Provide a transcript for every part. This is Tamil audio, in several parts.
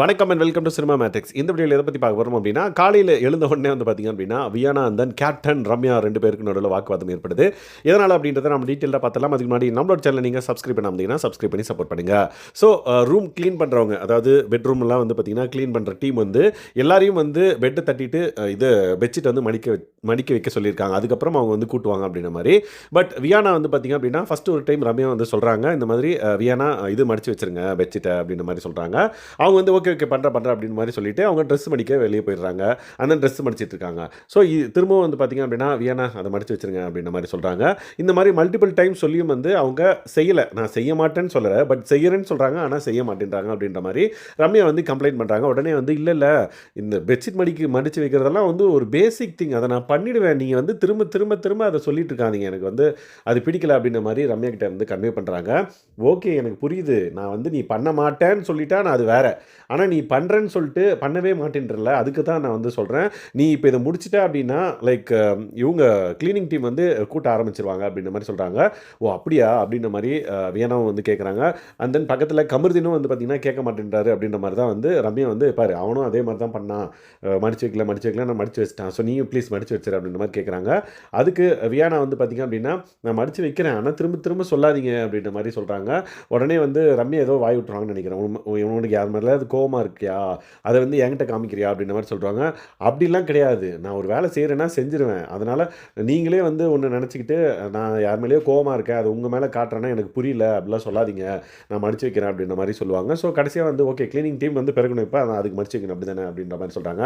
வணக்கம் and welcome to cinema matrix. இந்த வீடியோவில் எதை பற்றி பார்க்க போகிறோம் அப்படின்னா, காலையில் எழுந்த உடனே வந்து பார்த்திங்க அப்படின்னா, Viana and then captain Ramya 2 பேருக்கு நடுவில் வாக்குவாதம் ஏற்படுது. எதனால் அப்படின்றத நம்ம டீட்டெயிலாக பார்த்தலாம். அதுக்கு முன்னாடி நம்மளோட சேனலை நீங்கள் சப்ஸ்கிரைப் பண்ணாமல் சப்ஸ்கிரைப் பண்ணி சப்போர்ட் பண்ணுங்கள். ஸோ ரூம் க்ளீன் பண்ணுறவங்க, அதாவது பெட்ரூம்லாம் வந்து பார்த்திங்கன்னா க்ளீன் பண்ணுற டீம் வந்து எல்லாரையும் வந்து பெட்டை தட்டிட்டு இது பெட்ஷீட் வந்து மடிக்க வைக்க சொல்லியிருக்காங்க. அதுக்கப்புறம் அவங்க வந்து கூட்டுவாங்க அப்படின்ற மாதிரி. பட் வியானா வந்து பார்த்திங்க அப்படின்னா ஃபஸ்ட்டு ஒரு டைம் ரம்யா வந்து சொல்கிறாங்க, இந்த மாதிரி வியானா இது மடித்து வச்சுருங்க பெட்ஷீட்டை அப்படின்ற மாதிரி சொல்கிறாங்க. அவங்க வந்து ஓகே பண்ணுறேன் அப்படின்னு மாதிரி சொல்லிட்டு அவங்க ட்ரெஸ் மடிக்க வெளியே போயிடுறாங்க. அந்த ட்ரெஸ் மடிச்சிட்டு இருக்காங்க. ஸோ திரும்பவும் வந்து பார்த்திங்க அப்படின்னா வியானா அதை மடித்து வச்சுருங்க அப்படின்ற மாதிரி சொல்கிறாங்க. இந்த மாதிரி மல்டிபிள் டைம் சொல்லியும் வந்து அவங்க செய்யலை. நான் செய்ய மாட்டேன்னு சொல்லலை, பட் செய்யறேன்னு சொல்கிறாங்க, ஆனால் செய்ய மாட்டேன்றாங்க அப்படின்ற மாதிரி ரம்யா வந்து கம்ப்ளைண்ட் பண்ணுறாங்க. உடனே வந்து இல்லை இந்த பெட்ஷீட் மடித்து வைக்கிறதெல்லாம் வந்து ஒரு பேசிக் திங், அதை நான் பண்ணிவிடுவேன், நீங்கள் வந்து திரும்ப திரும்ப திரும்ப அதை சொல்லிட்டு இருக்காதீங்க, எனக்கு வந்து அது பிடிக்கல அப்படின்ற மாதிரி ரம்யா கிட்ட வந்து கன்வே பண்ணுறாங்க. ஓகே, எனக்கு புரியுது, நான் வந்து நீ பண்ண மாட்டேன்னு சொல்லிட்டா நான் அது வேற, ஆனால் நீ பண்ணுறேன்னு சொல்லிட்டு பண்ணவே மாட்டேன்றல, அதுக்கு தான் நான் வந்து சொல்கிறேன். நீ இப்போ இதை முடிச்சிட்ட அப்படின்னா லைக் இவங்க க்ளீனிங் டீம் வந்து கூட்ட ஆரம்பிச்சிருவாங்க அப்படின்ற மாதிரி சொல்கிறாங்க. ஓ அப்படியா அப்படின்ற மாதிரி வியனாவும் வந்து கேட்குறாங்க. அண்ட் தென் பக்கத்தில் கமருதீனும் வந்து பார்த்திங்கன்னா கேட்க மாட்டேன்றாரு அப்படின்ற மாதிரி தான் வந்து ரம்யா வந்து பாரு, அவனும் அதே மாதிரி தான் பண்ணான், மடிச்சு வைக்கல நான் மடிச்சு வச்சிட்டேன், ஸோ நீயும் ப்ளீஸ் மடிச்சு வச்சிரு அப்படின்ற மாதிரி கேட்குறாங்க. அதுக்கு வியானா வந்து பார்த்திங்க அப்படின்னா நான் மடிச்சு வைக்கிறேன், ஆனால் திரும்ப திரும்ப சொல்லாதீங்க அப்படின்ற மாதிரி சொல்கிறாங்க. உடனே வந்து ரம்யா ஏதோ வாய் விட்டுறாங்கன்னு நினைக்கிறேன். உனக்கு யார் மாதிரிலாம் அது கோவமாக இருக்கியா, அதை வந்து என்கிட்ட காமிக்கிறியா அப்படின்ற மாதிரி சொல்கிறாங்க. அப்படிலாம் கிடையாது, நான் ஒரு வேலை செய்கிறேன்னா செஞ்சுருவேன், அதனால் நீங்களே வந்து ஒன்று நினச்சிக்கிட்டு நான் யார் மேலேயோ கோவமாக இருக்கேன், அது உங்கள் மேலே காட்டுறேன்னா எனக்கு புரியல அப்படிலாம் சொல்லாதீங்க, நான் மடிச்சு வைக்கிறேன் அப்படின்ற மாதிரி சொல்லுவாங்க. ஸோ கடைசியாக வந்து ஓகே க்ளீனிங் டீம் வந்து பிறக்கணும், இப்போ நான் அதுக்கு மடிச்சு வைக்கணும் அப்படி தானே அப்படின்ற மாதிரி சொல்கிறாங்க.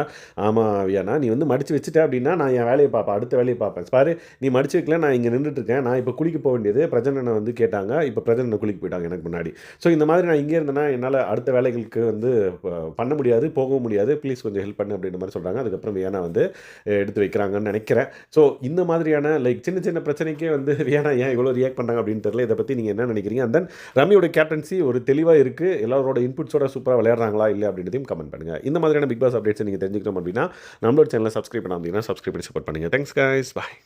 ஆமாம் வியானா, நீ வந்து மடிச்சு வச்சுட்டேன் அப்படின்னா நான் என் வேலையை பார்ப்பேன், அடுத்த வேலையை பார்ப்பேன். பாரு, நீ மடிச்சு வைக்கல, நான் இங்கே நின்றுட்டுருக்கேன், நான் இப்போ குளிக்க போக வேண்டியது பிரஜனை வந்து கேட்டாங்க, இப்போ பிரஜனை குளிக்க போயிட்டாங்க எனக்கு முன்னாடி. ஸோ இந்த மாதிரி நான் இங்கே இருந்தேன்னா என்னால் அடுத்த வேலைகளுக்கு வந்து பண்ண முடியாது, போகவும் முடியாது, ப்ளீஸ் கொஞ்சம் ஹெல்ப் பண்ணு அப்படின்ற மாதிரி சொல்கிறாங்க. அதுக்கப்புறம் வியானா வந்து எடுத்து வைக்கிறாங்கன்னு நினைக்கிறேன். ஸோ இந்த மாதிரியான லைக் சின்ன சின்ன பிரச்சனைக்கே வந்து வியானா ஏன் இவ்வளோ ரியாக்ட் பண்ணுறாங்க அப்படின்னு தெரியல. இதை பற்றி நீங்கள் என்ன நினைக்கிறீங்க? அண்ட் தென் ரம்யாவோட கேப்டன்சி ஒரு தெளிவாக இருக்குது, எல்லாரோட இன்புட்ஸோட சூப்பராக விளையாடுறாங்களா இல்லை அப்படின்றதையும் கமெண்ட் பண்ணுங்கள். இந்த மாதிரியான பிக் பாஸ் அப்டேட்ஸ் நீங்கள் தெரிஞ்சுக்கணும் அப்படின்னா நம்மளோட சேனலை சப்ஸ்கிரைப் பண்ணாமல் சப்ஸ்கிரைப் பண்ணி சப்போர்ட் பண்ணுங்கள். தேங்க்ஸ் கைஸ், பாய்.